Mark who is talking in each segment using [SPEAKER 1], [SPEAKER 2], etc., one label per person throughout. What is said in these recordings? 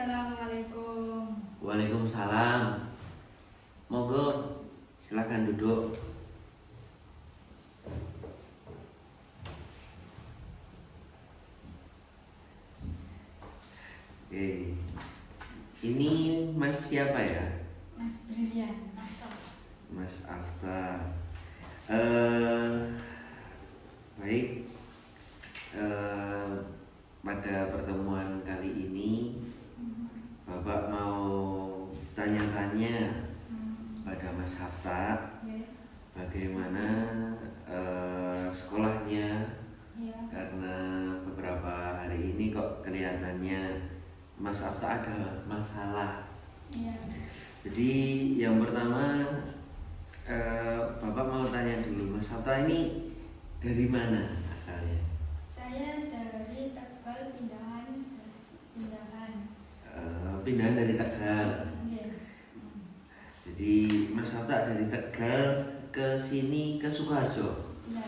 [SPEAKER 1] Assalamualaikum.
[SPEAKER 2] Waalaikumsalam. Monggo, silakan duduk. Oke. Ini Mas siapa ya?
[SPEAKER 1] Mas Brilian, Mas Top.
[SPEAKER 2] Mas Afta. Baik. Pada pertemuan kali ini Bapak mau tanya-tanya pada Mas Hafta bagaimana sekolahnya, karena beberapa hari ini kok kelihatannya Mas Hafta ada masalah. Jadi yang pertama Bapak mau tanya dulu, Mas Hafta ini dari mana asalnya?
[SPEAKER 1] Saya dari Tegal,
[SPEAKER 2] Pindahan dari Tegal. Jadi Mas Hafta dari Tegal ke sini ke Sukoharjo.
[SPEAKER 1] Ya,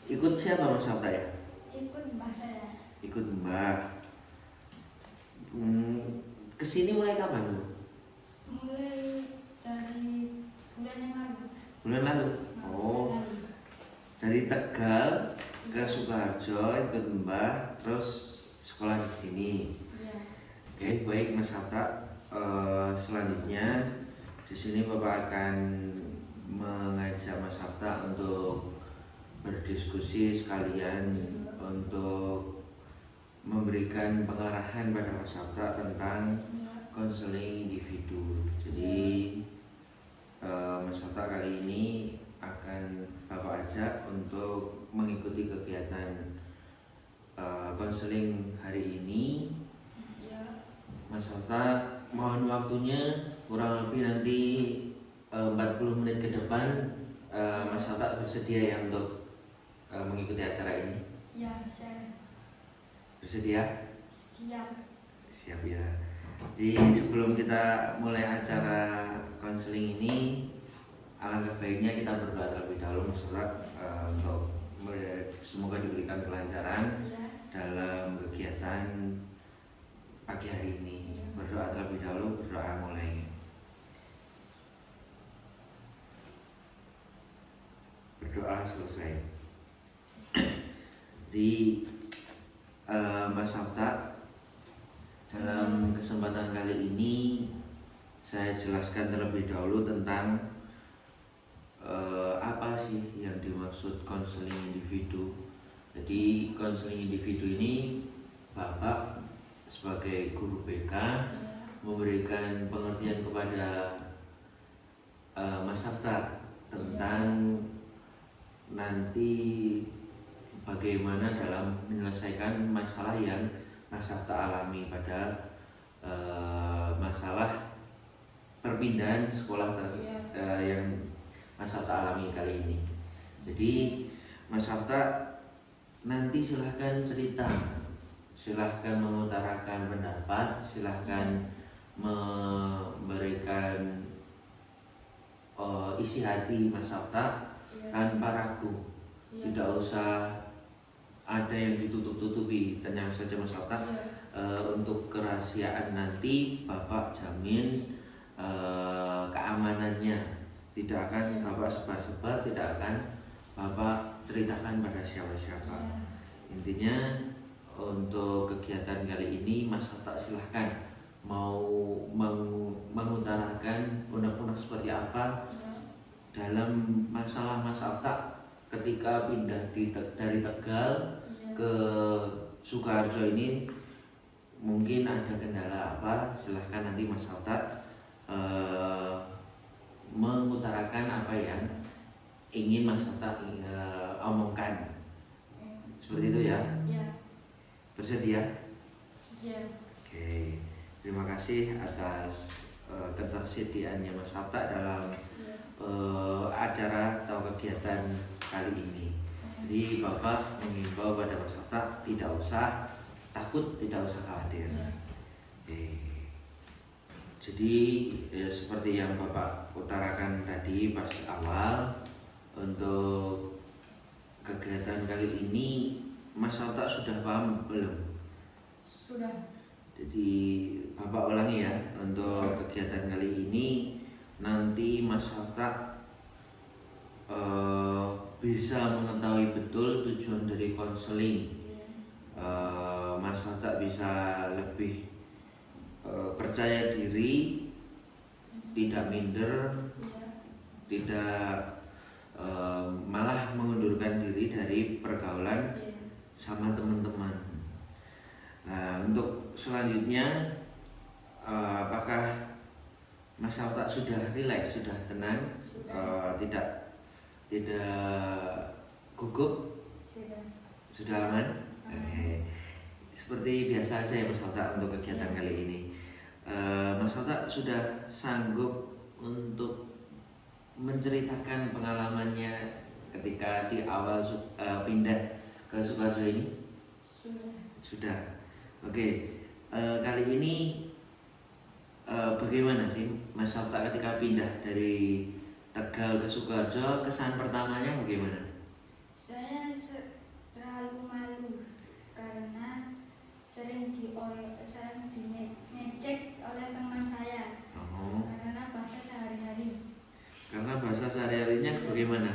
[SPEAKER 2] Ikut siapa Mas Hafta ya?
[SPEAKER 1] ikut mbah saya.
[SPEAKER 2] Ikut Mbak. Kesini mulai kapan?
[SPEAKER 1] Mulai dari bulan yang lalu.
[SPEAKER 2] Bulan lalu. Oh, dari Tegal ke Sukoharjo ikut Mbak, terus sekolah di sini.
[SPEAKER 1] Ya.
[SPEAKER 2] Oke, baik Mas Hafta. Selanjutnya di sini Bapak akan mengajak Mas Hafta untuk berdiskusi sekalian untuk memberikan pengarahan pada Mas Hafta tentang konseling individu. Jadi Mas Hafta kali ini akan Bapak ajak untuk mengikuti kegiatan konseling hari ini. Mas Hafta mohon waktunya kurang lebih nanti 40 menit ke depan. Mas Hafta bersedia ya untuk mengikuti acara ini?
[SPEAKER 1] Ya, saya
[SPEAKER 2] Bersedia?
[SPEAKER 1] siap.
[SPEAKER 2] Siap ya. Jadi sebelum kita mulai acara konseling ini, alangkah baiknya kita berdoa terlebih dahulu Mas Hafta, untuk semoga diberikan kelancaran dalam kegiatan pagi hari ini. Berdoa terlebih dahulu, berdoa mulai. Berdoa selesai. Di Mas Hafta, dalam kesempatan kali ini saya jelaskan terlebih dahulu tentang apa sih yang dimaksud konseling individu. Jadi konseling individu ini Bapak sebagai guru BK memberikan pengertian kepada Mas Hafta tentang nanti bagaimana dalam menyelesaikan masalah yang Mas Hafta alami pada masalah perpindahan sekolah yang Mas Hafta alami kali ini. Jadi Mas Hafta nanti silahkan cerita, silahkan mengutarakan pendapat, silahkan memberikan isi hati Mas Hafta tanpa ragu. Tidak usah ada yang ditutup-tutupi, tenang saja Mas Hafta. Untuk kerahasiaan nanti Bapak jamin keamanannya. Tidak akan Bapak sebar-sebar, tidak akan Bapak ceritakan pada siapa-siapa. Intinya untuk kegiatan kali ini Mas Hafta silahkan mau mengutarakan unek-unek seperti apa dalam masalah Mas Hafta ketika pindah dari Tegal ke Sukoharjo ini. Mungkin ada kendala apa, silahkan nanti Mas Hafta mengutarakan apa yang ingin Mas Hafta omongkan. Seperti itu ya? Bersedia?
[SPEAKER 1] Ya.
[SPEAKER 2] Oke, terima kasih atas ketersediaannya Mas Hafta dalam acara atau kegiatan kali ini. Jadi Bapak mengimbau pada Mas Hafta tidak usah takut, tidak usah khawatir. Oke. Jadi seperti yang Bapak utarakan tadi pas awal, untuk kegiatan kali ini Mas Hafta sudah paham belum?
[SPEAKER 1] Sudah.
[SPEAKER 2] Jadi Bapak ulangi ya, untuk kegiatan kali ini nanti Mas Hafta bisa mengetahui betul tujuan dari konseling. Mas Hafta bisa lebih percaya diri, tidak minder, tidak malah mengundurkan diri dari pergaulan sama teman-teman. Nah, untuk selanjutnya apakah Mas Hafta sudah rileks, sudah tenang, tidak gugup, sudah aman? Oke. Seperti biasa aja ya Mas Hafta untuk kegiatan kali ini. Mas Hafta sudah sanggup untuk menceritakan pengalamannya ketika di awal pindah ke Sukoharjo ini? Sudah. Oke. Kali ini bagaimana sih Mas Hafta ketika pindah dari Tegal ke Sukoharjo, kesan pertamanya bagaimana?
[SPEAKER 1] Saya terlalu malu karena sering ngecek oleh teman saya. Karena bahasa sehari-hari.
[SPEAKER 2] Karena bahasa sehari-harinya bagaimana?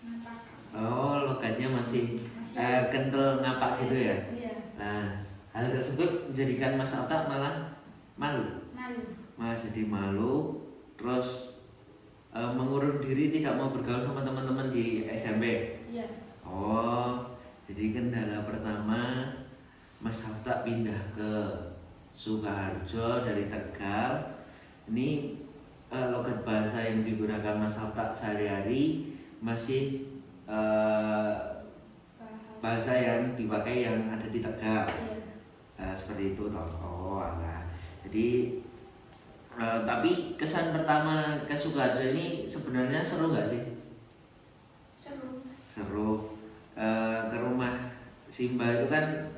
[SPEAKER 1] Ngapak.
[SPEAKER 2] Oh, logatnya masih kental ngapak gitu ya?
[SPEAKER 1] Iya.
[SPEAKER 2] Nah, hal tersebut menjadikan Mas Hafta malah malu. Malah jadi malu, terus mengurung diri, tidak mau bergaul sama teman-teman di SMP.
[SPEAKER 1] Iya.
[SPEAKER 2] Oh, jadi kendala pertama Mas Hafta pindah ke Sukoharjo dari Tegal. Ini logat bahasa yang digunakan Mas Hafta sehari-hari masih bahasa yang dipakai yang ada di Tegal. Seperti itu toh. Oh, alah. Jadi tapi kesan pertama ke Sukoharjo ini sebenarnya seru nggak sih? Seru. Ke rumah Simba itu kan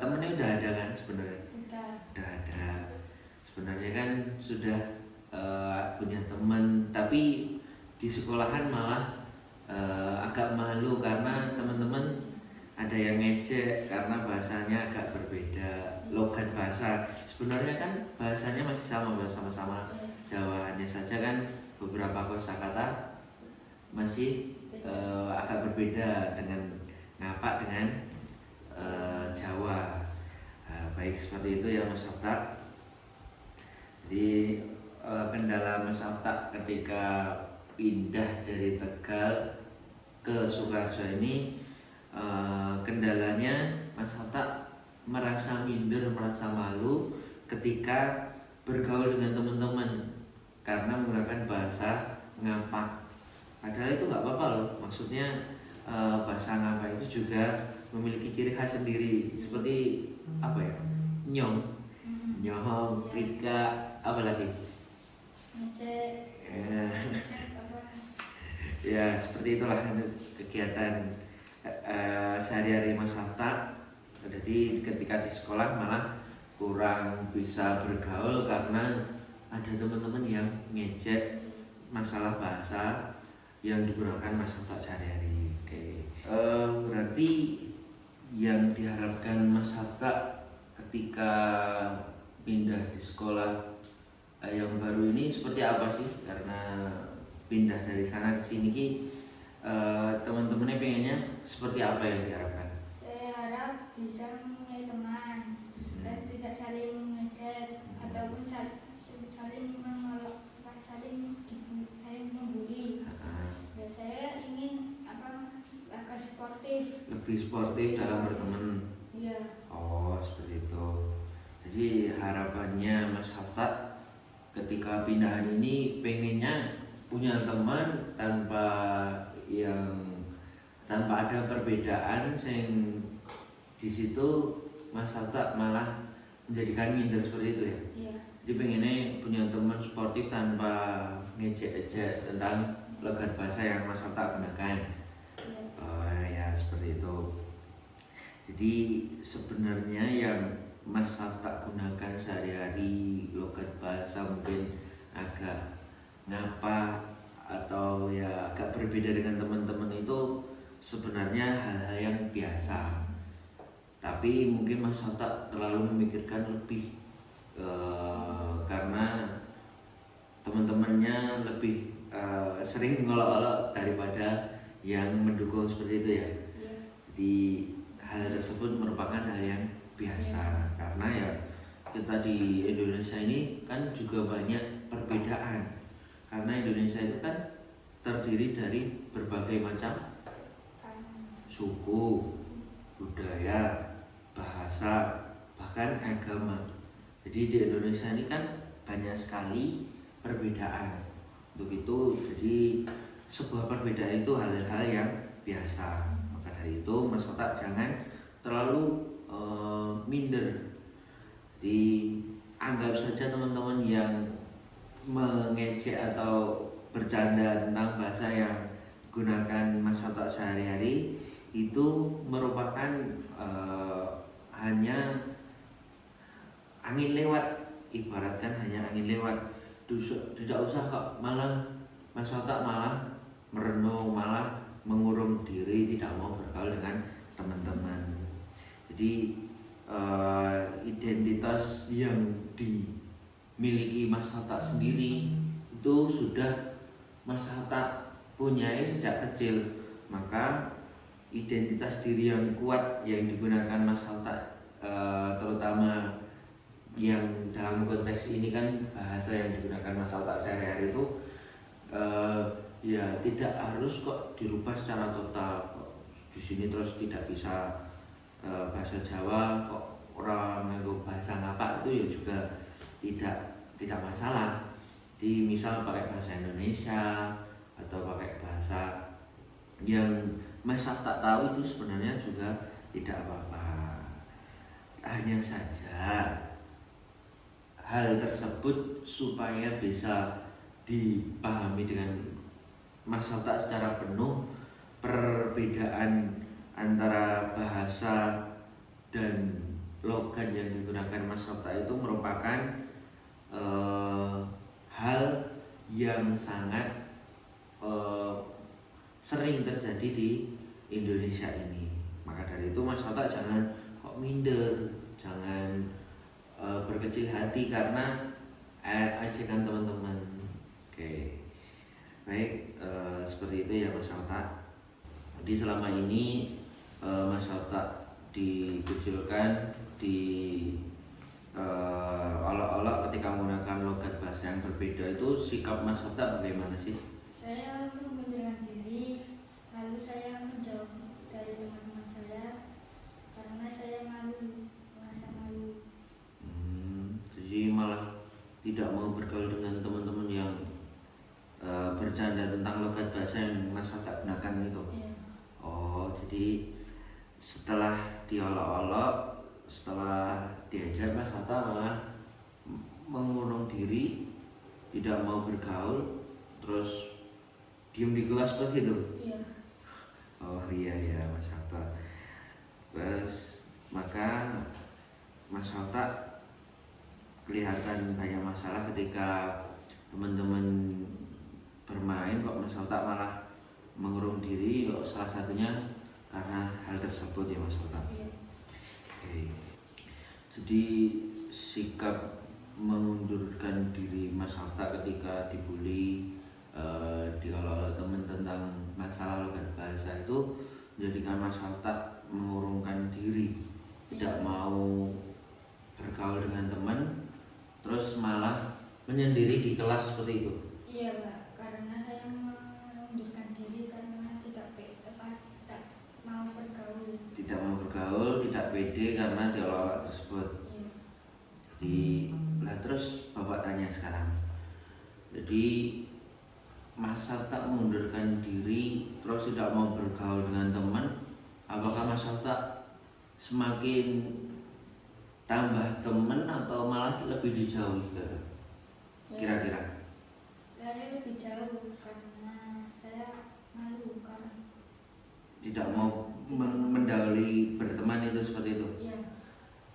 [SPEAKER 2] temennya udah ada kan sebenarnya? Udah ada. Sebenarnya kan sudah punya teman, tapi di sekolahan malah agak malu karena teman-teman ada yang ngejek karena bahasanya agak berbeda, logat bahasa. Sebenarnya kan bahasanya masih sama-sama Jawa, hanya saja kan beberapa kosakata masih agak berbeda dengan ngapak dengan Jawa. Baik seperti itu ya Mas Hafta. Jadi kendala Mas Hafta ketika pindah dari Tegal ke Sukoharjo ini, kendalanya Mas Hafta merasa minder, merasa malu ketika bergaul dengan teman-teman karena menggunakan bahasa ngapak. Padahal itu nggak apa-apa loh, maksudnya bahasa ngapak itu juga memiliki ciri khas sendiri, seperti apa ya, nyong, rika, apa lagi? Ya seperti itulah kegiatan sehari-hari Mas Hafta. Jadi ketika di sekolah malah kurang bisa bergaul karena ada teman-teman yang ngejek masalah bahasa yang digunakan Mas Hafta sehari-hari. Oke. Berarti yang diharapkan Mas Hafta ketika pindah di sekolah yang baru ini seperti apa sih? Karena pindah dari sana ke sini teman-temannya pengennya seperti apa yang diharapkan?
[SPEAKER 1] Saya harap bisa mempunyai teman dan tidak saling ngejek ataupun saling membuli. Dan saya ingin agar sportif.
[SPEAKER 2] Lebih sportif dalam berteman.
[SPEAKER 1] Iya.
[SPEAKER 2] Oh seperti itu. Jadi harapannya Mas Hafta ketika pindahan ini pengennya punya teman tanpa ada perbedaan, yang di situ Mas Hafta malah menjadikan minder seperti itu ya.
[SPEAKER 1] Iya.
[SPEAKER 2] Jadi pengennya punya teman sportif tanpa ngejek-ejek tentang logat bahasa yang Mas Hafta gunakan.
[SPEAKER 1] Iya.
[SPEAKER 2] Oh ya seperti itu. Jadi sebenarnya yang Mas Hafta gunakan sehari-hari logat bahasa mungkin agak ngapa atau ya agak berbeda dengan teman-teman itu sebenarnya hal-hal yang biasa. Tapi mungkin Mas Hafta terlalu memikirkan lebih karena teman-temannya lebih sering ngolok-olok daripada yang mendukung seperti itu ya.
[SPEAKER 1] Iya.
[SPEAKER 2] Jadi hal tersebut merupakan hal yang biasa karena ya kita di Indonesia ini kan juga banyak perbedaan karena Indonesia itu kan terdiri dari berbagai macam suku, budaya, bahasa, bahkan agama. Jadi di Indonesia ini kan banyak sekali perbedaan. Untuk itu jadi sebuah perbedaan itu hal-hal yang biasa. Maka dari itu Mas Otak jangan terlalu minder. Jadi anggap saja teman-teman yang mengejek atau bercanda tentang bahasa yang gunakan Mas Otak sehari-hari itu merupakan hanya angin lewat, ibaratkan hanya angin lewat. Tidak usah kok malah Mas Otak malah merenung, malah mengurung diri, tidak mau bergaul dengan teman-teman. Jadi identitas yang dimiliki Mas Otak sendiri itu sudah Mas Otak punyai sejak kecil. Maka identitas diri yang kuat yang digunakan Mas Otak, terutama yang dalam konteks ini kan bahasa yang digunakan Mas Otak sehari-hari itu ya tidak harus kok dirubah secara total. Di sini terus tidak bisa bahasa Jawa kok orang nganggo bahasa ngapak itu ya juga tidak masalah. Di misal pakai bahasa Indonesia atau pakai bahasa yang Mas Otak tahu itu sebenarnya juga tidak apa-apa. Hanya saja hal tersebut supaya bisa dipahami dengan Mas Otak secara penuh, perbedaan antara bahasa dan logat yang digunakan Mas Otak itu merupakan hal yang sangat sering terjadi di Indonesia ini. Maka dari itu Mas Otak jangan kok minder, jangan berkecil hati karena ajakan teman-teman. Oke, baik, seperti itu ya Mas Otak. Jadi selama ini Mas Otak dikucilkan, olok-olok ketika menggunakan logat bahasa yang berbeda, itu sikap Mas Otak bagaimana sih?
[SPEAKER 1] Saya mengundurkan diri, lalu saya menjauh dari teman-teman saya karena saya malu, merasa malu.
[SPEAKER 2] Jadi malah tidak mau bergaul dengan teman-teman yang bercanda tentang logat bahasa yang Mas Otak gunakan itu.
[SPEAKER 1] Iya.
[SPEAKER 2] Oh, jadi setelah diolok-olok, setelah diajar Mas Otak malah mengurung diri, tidak mau bergaul, terus diem di kelas seperti itu.
[SPEAKER 1] Iya.
[SPEAKER 2] Oh iya ya Mas Otak. Terus maka Mas Otak kelihatan banyak masalah ketika teman-teman bermain, kok Mas Otak malah mengurung diri, kok salah satunya karena hal tersebut ya Mas Otak.
[SPEAKER 1] Iya.
[SPEAKER 2] Oke. Jadi sikap mengundurkan diri Mas Otak ketika dibully, diolok-olok teman tentang masalah logat bahasa itu menjadikan Mas Otak mengurungkan diri, tidak mau bergaul dengan teman, terus malah menyendiri di kelas seperti itu.
[SPEAKER 1] Iya Pak, karena saya mengundurkan diri karena tidak mau bergaul.
[SPEAKER 2] Tidak mau bergaul, tidak pede karena diolok-olok tersebut.
[SPEAKER 1] Iya.
[SPEAKER 2] Jadi, lah terus Bapak tanya sekarang. Jadi Mas Otak mengundurkan diri terus tidak mau bergaul dengan teman, apakah Mas Otak semakin tambah teman atau malah lebih dijauhi kira-kira?
[SPEAKER 1] Saya lebih jauh karena saya malu kan.
[SPEAKER 2] Tidak mau mendahului berteman itu seperti itu.
[SPEAKER 1] Iya.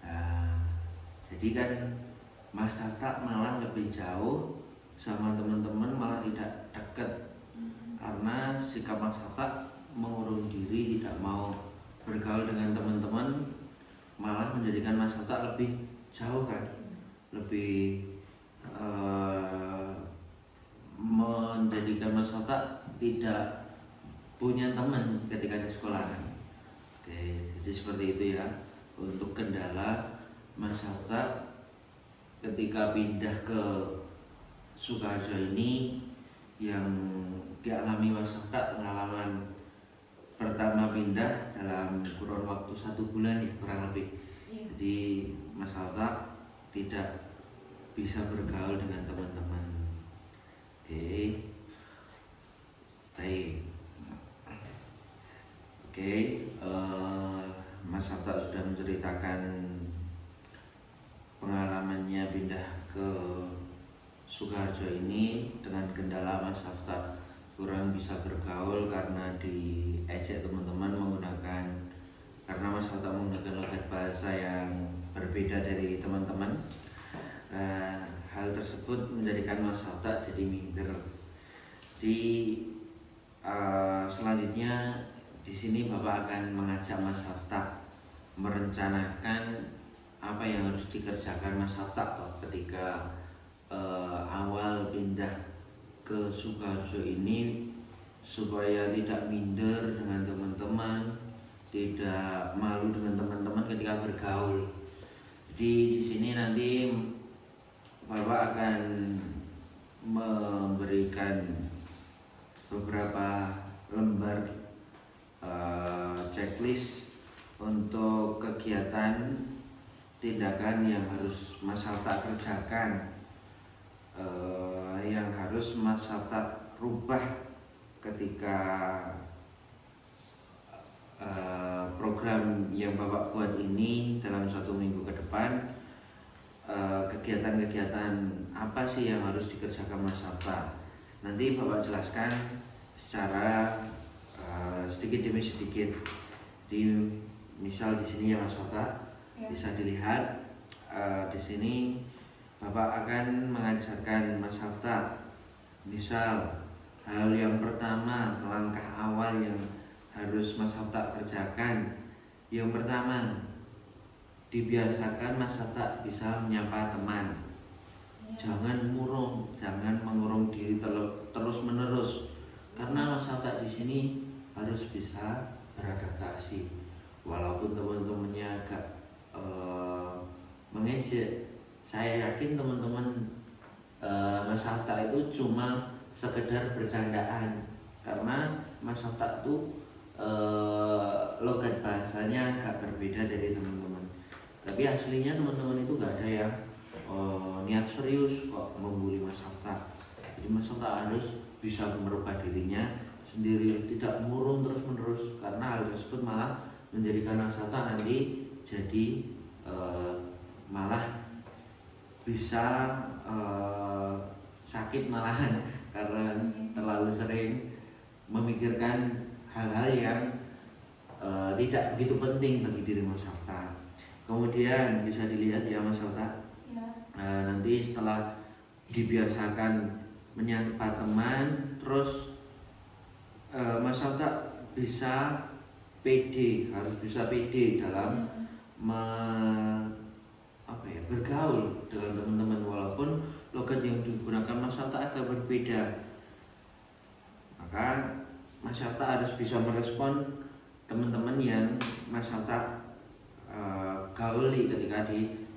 [SPEAKER 2] Nah, jadi kan Mas Otak malah lebih jauh sama teman-teman, malah tidak dekat karena sikap Mas Otak mengurung diri, tidak mau bergaul dengan teman-teman, malah menjadikan Mas Otak lebih jauh kan. lebih menjadikan Mas Hafta tidak punya teman ketika di sekolahan. Oke, jadi seperti itu ya untuk kendala Mas Hafta ketika pindah ke Sukoharjo ini. Yang dialami Mas Hafta pengalaman pertama pindah dalam kurun waktu 1 bulan ya kurang lebih. Jadi Mas Hafta tidak bisa bergaul dengan teman-teman. Oke. Baik. Oke, Mas Hafta sudah menceritakan pengalamannya pindah ke Sukoharjo ini dengan kendala Mas Hafta kurang bisa bergaul karena diejek teman-teman karena Mas Hafta menggunakan logat bahasa yang berbeda dari teman-teman. Hal tersebut menjadikan Mas Hafta jadi minder. Selanjutnya di sini Bapak akan mengajak Mas Hafta merencanakan apa yang harus dikerjakan Mas Hafta ketika awal pindah ke Sukoharjo ini supaya tidak minder dengan teman-teman, tidak malu dengan teman-teman ketika bergaul. Jadi di sini nanti Bapak akan memberikan beberapa lembar checklist untuk kegiatan tindakan yang harus Mas Hafta kerjakan, yang harus Mas Hafta rubah ketika program yang Bapak buat ini dalam 1 minggu ke depan. Kegiatan-kegiatan apa sih yang harus dikerjakan Mas Hafta? Nanti Bapak jelaskan secara sedikit demi sedikit. Misal di sini ya Mas Hafta, bisa dilihat di sini Bapak akan mengajarkan Mas Hafta. Misal hal yang pertama, langkah awal yang harus Mas Hafta kerjakan. Yang pertama, dibiasakan Mas Hafta bisa menyapa teman. Jangan mengurung diri terus menerus. Karena Mas Hafta di sini harus bisa beradaptasi. Walaupun teman-temannya agak mengejek, saya yakin teman-teman Mas Hafta itu cuma sekedar bercandaan. Karena Mas Hafta itu logat bahasanya agak berbeda dari teman-teman. Tapi aslinya teman-teman itu gak ada yang niat serius kok membuli Mas Hafta. Jadi Mas Hafta harus bisa merubah dirinya sendiri, tidak murung terus menerus, karena hal tersebut malah menjadikan Mas Hafta nanti jadi malah bisa sakit malahan karena terlalu sering memikirkan hal-hal yang tidak begitu penting bagi diri Mas Hafta. Kemudian bisa dilihat ya Mas Hafta, nanti setelah dibiasakan menyapa teman, terus Mas Hafta harus bisa pede dalam bergaul dengan teman-teman, walaupun logat yang digunakan Mas Hafta agak berbeda. Maka Mas Hafta harus bisa merespon teman-teman yang Mas Hafta gauli ketika di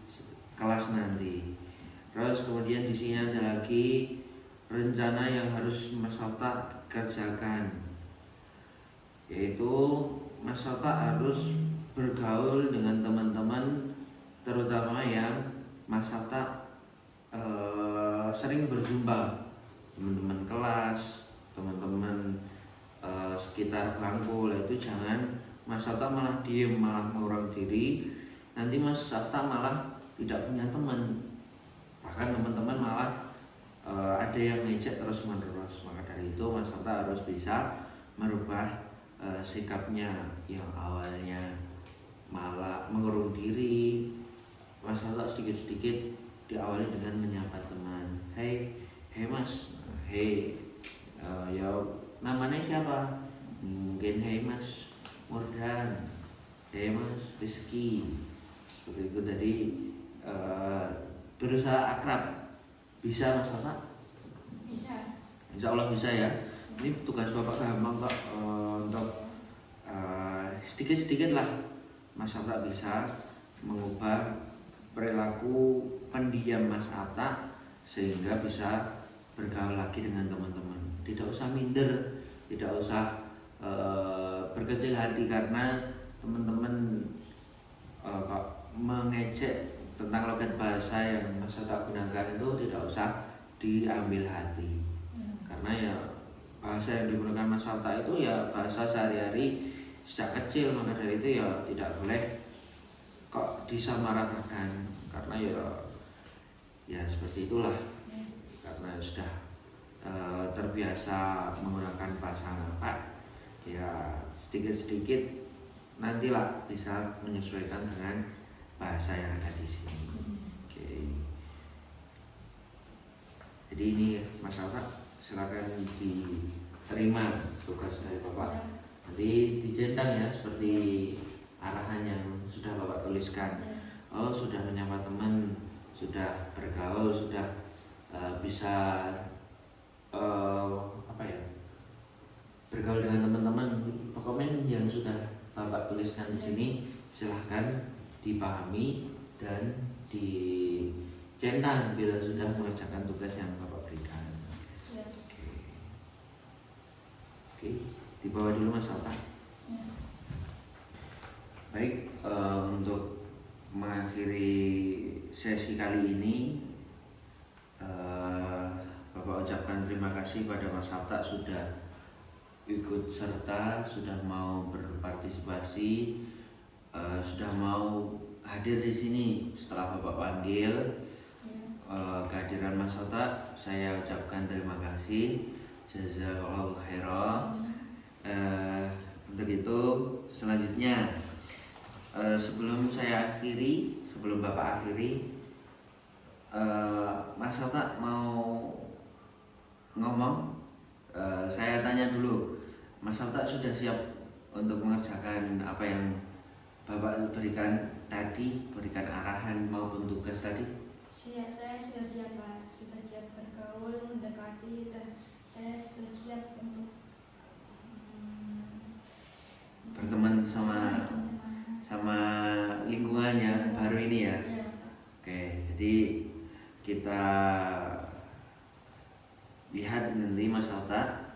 [SPEAKER 2] kelas nanti. Terus kemudian di sini ada lagi rencana yang harus Mas Hafta kerjakan, yaitu Mas Hafta harus bergaul dengan teman-teman, terutama yang Mas Hafta sering berjumpa, teman-teman kelas, teman-teman sekitar bangku. Itu jangan Mas Hafta malah diem, malah mengurung diri, nanti Mas Hafta malah tidak punya teman, bahkan teman-teman malah ada yang ngejek terus menerus. Maka dari itu Mas Hafta harus bisa merubah sikapnya yang awalnya malah mengurung diri. Mas Hafta sedikit-sedikit diawali dengan menyapa teman. Hey Mas, ya namanya siapa? Mungkin hey Mas Mordan, hey Mas Rizky, seperti itu. Tadi berusaha akrab. Bisa Mas Hatta?
[SPEAKER 1] Bisa.
[SPEAKER 2] Insya Allah bisa ya. Ini tugas Bapak gampang kok, untuk sedikit-sedikit lah Mas Hatta bisa mengubah perilaku pendiam Mas Hatta sehingga bisa bergaul lagi dengan teman-teman. Tidak usah minder, tidak usah berkecil hati karena teman-teman kok mengejek tentang logat bahasa yang Mas Hatta gunakan itu tidak usah diambil hati. Karena ya bahasa yang digunakan Mas Hatta itu ya bahasa sehari-hari sejak kecil, maka dari itu ya tidak boleh kok disamaratakan karena ya seperti itulah, karena sudah terbiasa menggunakan bahasa apa ya sedikit-sedikit nantilah bisa menyesuaikan dengan bahasa yang ada di sini. Oke. Jadi ini Mas Hatta silakan diterima tugas dari Bapak. Nanti dicentang ya seperti arahan yang sudah Bapak tuliskan. Oh, sudah menyapa teman, sudah bergaul, sudah bisa bergaul dengan teman-teman. Pokoknya yang sudah Bapak tuliskan di sini silahkan dipahami dan dicentang bila sudah mengerjakan tugas yang Bapak berikan. Oke, dibawa dulu Mas Hatta. Baik, untuk mengakhiri sesi kali ini Bapak ucapkan terima kasih pada Mas Hatta sudah ikut serta, sudah mau berpartisipasi, sudah mau hadir di sini setelah Bapak panggil. Kehadiran Mas Hatta saya ucapkan terima kasih, jazakallahu khairan. Untuk itu selanjutnya sebelum Bapak akhiri, Mas Hatta mau ngomong. Saya tanya dulu, Mas Hatta sudah siap untuk mengerjakan apa yang Bapak berikan tadi, berikan arahan maupun tugas tadi?
[SPEAKER 1] Siap, saya sudah siap Pak, sudah siap bergaul, mendekati, dan saya sudah siap untuk
[SPEAKER 2] berteman sama lingkungannya baru ini ya. Oke, jadi kita lihat nanti Mas Hatta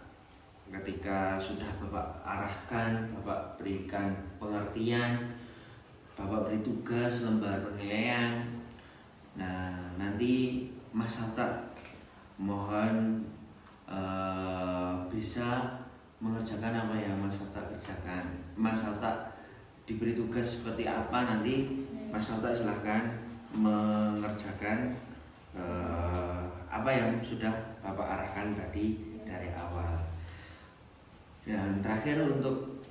[SPEAKER 2] ketika sudah Bapak arahkan, Bapak berikan pengertian, Bapak beri tugas lembar penilaian. Nah, nanti Mas Hatta mohon bisa mengerjakan apa yang Mas Hatta kerjakan. Mas Hatta diberi tugas seperti apa, nanti Mas Hatta silahkan mengerjakan apa yang sudah Bapak arahkan tadi dari awal. Dan terakhir untuk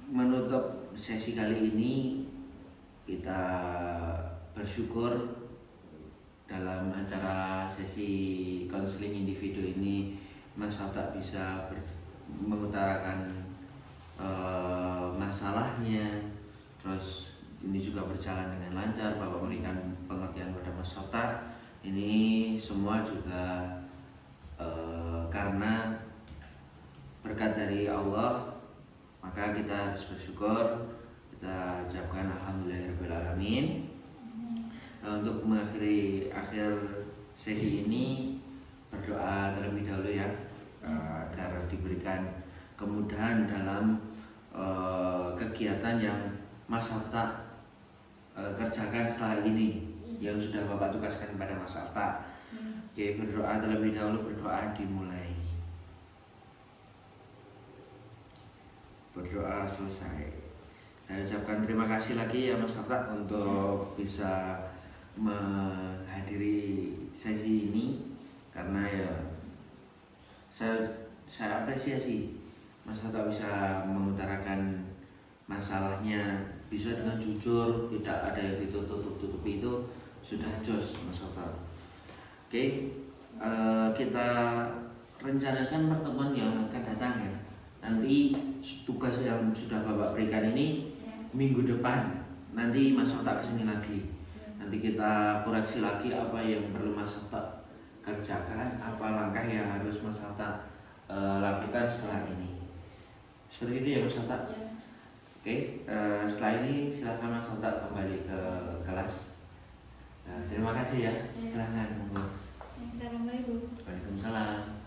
[SPEAKER 2] menutup sesi kali ini, kita bersyukur dalam acara sesi konseling individu ini Mas Hatta bisa mengutarakan masalahnya, terus ini juga berjalan dengan lancar. Bapak memberikan pengertian pada Mas Hatta. Ini semua juga karena berkat dari Allah, maka kita harus bersyukur. Kita ucapkan alhamdulillahirrahmanirrahim. Untuk mengakhiri sesi ini, berdoa terlebih dahulu ya, agar diberikan kemudahan dalam kegiatan yang Mas Hatta kerjakan setelah ini yang sudah Bapak tugaskan kepada Mas Hatta. Oke, berdoa terlebih dahulu, berdoa dimulai. Berdoa selesai. Saya ucapkan terima kasih lagi ya Mas Hatta untuk bisa menghadiri sesi ini, karena ya saya apresiasi Mas Hatta bisa mengutarakan masalahnya, bisa dengan jujur, tidak ada yang ditutup-tutupi, itu sudah jos Mas Hatta. Oke, kita rencanakan pertemuan yang akan datang ya. Nanti tugas yang sudah Bapak berikan ini minggu depan, nanti Mas Hatta kesini lagi. Nanti kita koreksi lagi apa yang perlu Mas Sabta kerjakan, apa langkah yang harus Mas Sabta lakukan setelah ini. Seperti itu ya Mas Sabta.
[SPEAKER 1] Ya.
[SPEAKER 2] Oke, setelah ini silahkan Mas Sabta kembali ke kelas. Terima kasih ya.
[SPEAKER 1] Ya.
[SPEAKER 2] Silahkan.
[SPEAKER 1] Assalamualaikum.
[SPEAKER 2] Waalaikumsalam.